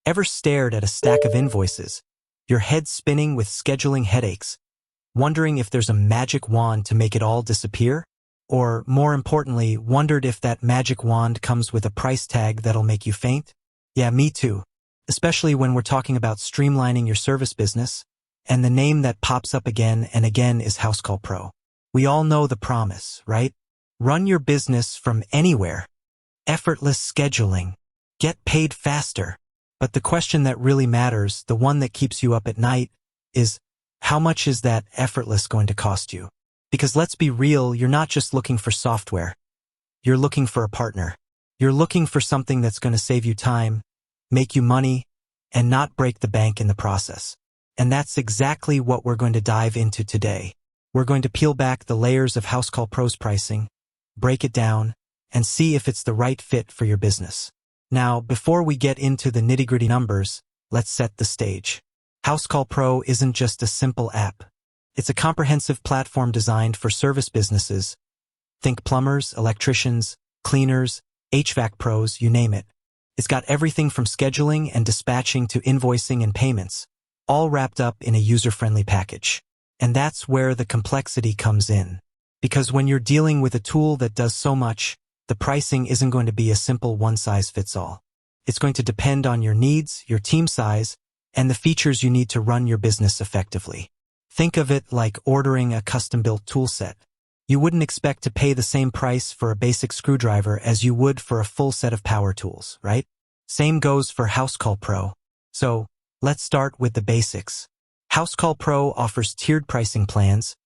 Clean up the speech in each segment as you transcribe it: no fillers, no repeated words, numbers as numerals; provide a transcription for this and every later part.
Ever stared at a stack of invoices, your head spinning with scheduling headaches, wondering if there's a magic wand to make it all disappear? Or, more importantly, wondered if that magic wand comes with a price tag that'll make you faint? Yeah, me too. Especially when we're talking about streamlining your service business, and the name that pops up again and again is Housecall Pro. We all know the promise, right? Run your business from anywhere. Effortless scheduling. Get paid faster. But the question that really matters, the one that keeps you up at night, is how much is that effortless going to cost you? Because let's be real, you're not just looking for software. You're looking for a partner. You're looking for something that's going to save you time, make you money, and not break the bank in the process. And that's exactly what we're going to dive into today. We're going to peel back the layers of Housecall Pro's pricing, break it down, and see if it's the right fit for your business. Now, before we get into the nitty-gritty numbers, let's set the stage. Housecall Pro isn't just a simple app. It's a comprehensive platform designed for service businesses. Think plumbers, electricians, cleaners, HVAC pros, you name it. It's got everything from scheduling and dispatching to invoicing and payments, all wrapped up in a user-friendly package. And that's where the complexity comes in. Because when you're dealing with a tool that does so much, the pricing isn't going to be a simple one-size-fits-all. It's going to depend on your needs, your team size, and the features you need to run your business effectively. Think of it like ordering a custom-built toolset. You wouldn't expect to pay the same price for a basic screwdriver as you would for a full set of power tools, right? Same goes for Housecall Pro. So, let's start with the basics. Housecall Pro offers tiered pricing plans,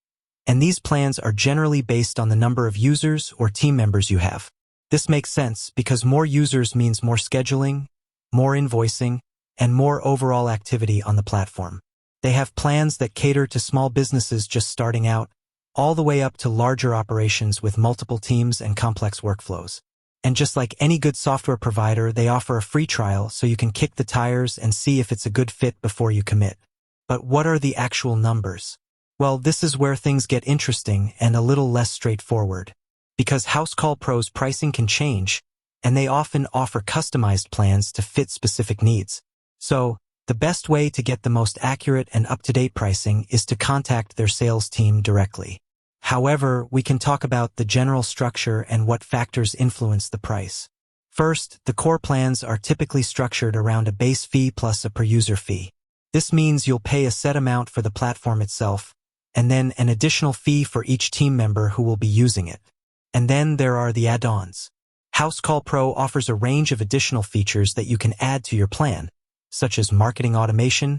and these plans are generally based on the number of users or team members you have. This makes sense because more users means more scheduling, more invoicing, and more overall activity on the platform. They have plans that cater to small businesses just starting out, all the way up to larger operations with multiple teams and complex workflows. And just like any good software provider, they offer a free trial so you can kick the tires and see if it's a good fit before you commit. But what are the actual numbers? Well, this is where things get interesting and a little less straightforward. Because Housecall Pro's pricing can change, and they often offer customized plans to fit specific needs. So, the best way to get the most accurate and up-to-date pricing is to contact their sales team directly. However, we can talk about the general structure and what factors influence the price. First, the core plans are typically structured around a base fee plus a per-user fee. This means you'll pay a set amount for the platform itself, and then an additional fee for each team member who will be using it. And then there are the add-ons. Housecall Pro offers a range of additional features that you can add to your plan, such as marketing automation,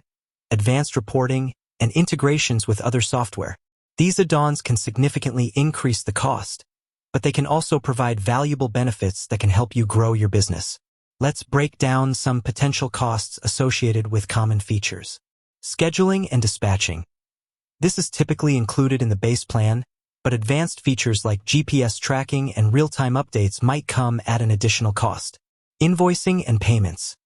advanced reporting, and integrations with other software. These add-ons can significantly increase the cost, but they can also provide valuable benefits that can help you grow your business. Let's break down some potential costs associated with common features. Scheduling and dispatching. This is typically included in the base plan, but advanced features like GPS tracking and real-time updates might come at an additional cost. Invoicing and payments.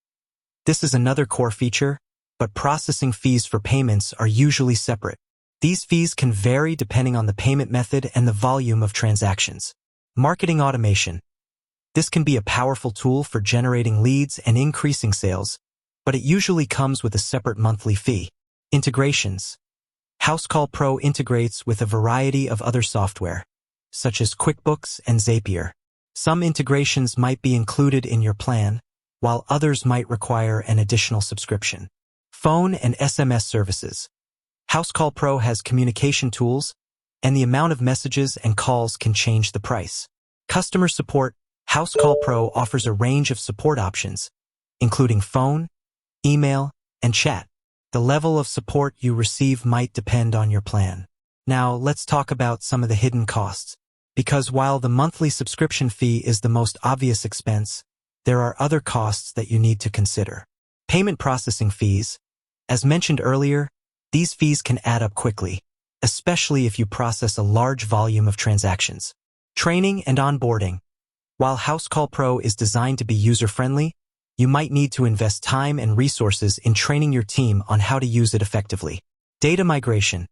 This is another core feature, but processing fees for payments are usually separate. These fees can vary depending on the payment method and the volume of transactions. Marketing automation. This can be a powerful tool for generating leads and increasing sales, but it usually comes with a separate monthly fee. Integrations. Housecall Pro integrates with a variety of other software, such as QuickBooks and Zapier. Some integrations might be included in your plan, while others might require an additional subscription. Phone and SMS services. Housecall Pro has communication tools, and the amount of messages and calls can change the price. Customer support. Housecall Pro offers a range of support options, including phone, email, and chat. The level of support you receive might depend on your plan. Now, let's talk about some of the hidden costs. Because while the monthly subscription fee is the most obvious expense, there are other costs that you need to consider. Payment processing fees. As mentioned earlier, these fees can add up quickly, especially if you process a large volume of transactions. Training and onboarding. While Housecall Pro is designed to be user-friendly, you might need to invest time and resources in training your team on how to use it effectively. Data migration.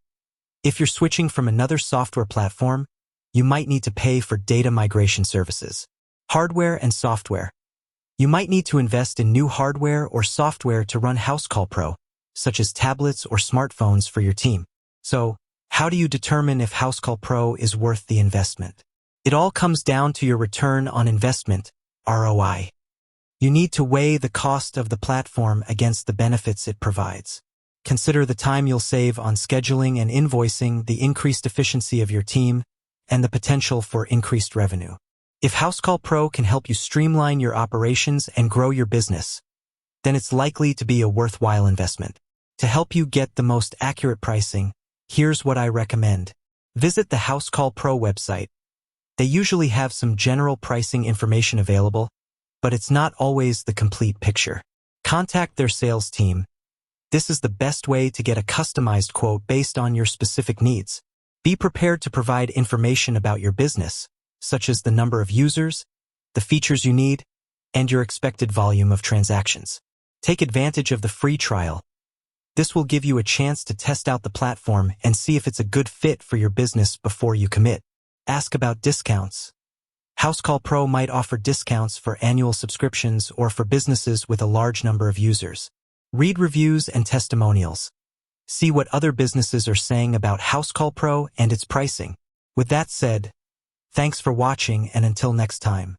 If you're switching from another software platform, you might need to pay for data migration services. Hardware and software. You might need to invest in new hardware or software to run Housecall Pro, such as tablets or smartphones for your team. So, how do you determine if Housecall Pro is worth the investment? It all comes down to your return on investment, ROI. You need to weigh the cost of the platform against the benefits it provides. Consider the time you'll save on scheduling and invoicing, the increased efficiency of your team, and the potential for increased revenue. If Housecall Pro can help you streamline your operations and grow your business, then it's likely to be a worthwhile investment. To help you get the most accurate pricing, here's what I recommend. Visit the Housecall Pro website. They usually have some general pricing information available, but it's not always the complete picture. Contact their sales team. This is the best way to get a customized quote based on your specific needs. Be prepared to provide information about your business, such as the number of users, the features you need, and your expected volume of transactions. Take advantage of the free trial. This will give you a chance to test out the platform and see if it's a good fit for your business before you commit. Ask about discounts. Housecall Pro might offer discounts for annual subscriptions or for businesses with a large number of users. Read reviews and testimonials. See what other businesses are saying about Housecall Pro and its pricing. With that said, thanks for watching, and until next time.